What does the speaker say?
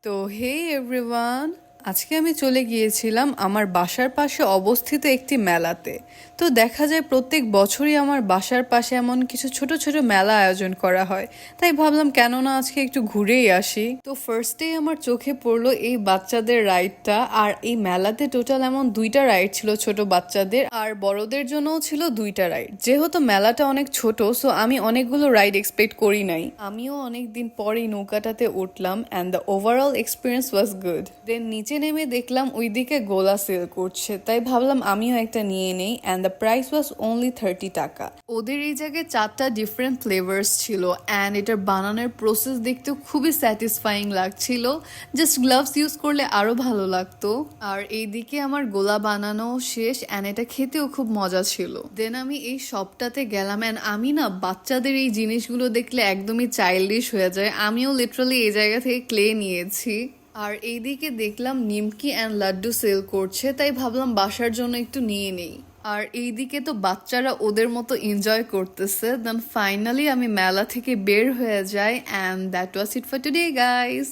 তো হে এভরিওয়ান, আজকে আমি চলে গিয়েছিলাম আমার বাসার পাশে অবস্থিত একটি মেলাতে। তো দেখা যায় প্রত্যেক বছরই আমার বাসার পাশে এমন কিছু ছোট ছোট মেলা আয়োজন করা হয়। তাই ভাবলাম কেন না আজকে একটু ঘুরেই আসি। তো ফার্স্টেই আমার চোখে পড়লো এই বাচ্চাদের রাইডটা। আর এই মেলাতে টোটাল এমন দুইটা রাইড ছিল ছোট বাচ্চাদের, আর বড়দের জন্যও ছিল দুইটা রাইড। যেহেতু মেলাটা অনেক ছোট, সো আমি অনেকগুলো রাইড এক্সপেক্ট করি নাই। আমিও অনেকদিন পর এই নৌকাটাতে উঠলাম and the overall experience was good. Then নিচে নেমে দেখলাম ওইদিকে গোলা সেল করছে, তাই ভাবলাম আমিও একটা নিয়ে নেই and the price was only 30 টাকা। ওদের এই জায়গায় 4টা ডিফারেন্ট ফ্লেভার্স ছিল অ্যান্ড এটার বানানোর প্রসেস দেখতেও খুবই স্যাটিসফাইং লাগছিল। জাস্ট গ্লাভস ইউজ করলে আরো ভালো লাগতো। আর এইদিকে আমার গোলা বানানো শেষ অ্যান্ড এটা খেতেও খুব মজা ছিল। দেন আমি এই শপটাতে গেলাম অ্যান্ড আমি না বাচ্চাদের এই জিনিসগুলো দেখলে একদমই চাইল্ডিশ হয়ে যায়। আমিও লিটারালি এই জায়গা থেকে ক্লে নিয়েছি। আর এইদিকে দেখলাম নিমকি অ্যান্ড লাড্ডু সেল করছে, তাই ভাবলাম বাসার জন্য একটু নিয়ে নেই। আর এইদিকে তো বাচ্চারা ওদের মতো এনজয় করতেছে। দেন ফাইনালি আমি মেলা থেকে বের হয়ে যাই and that was it for today guys.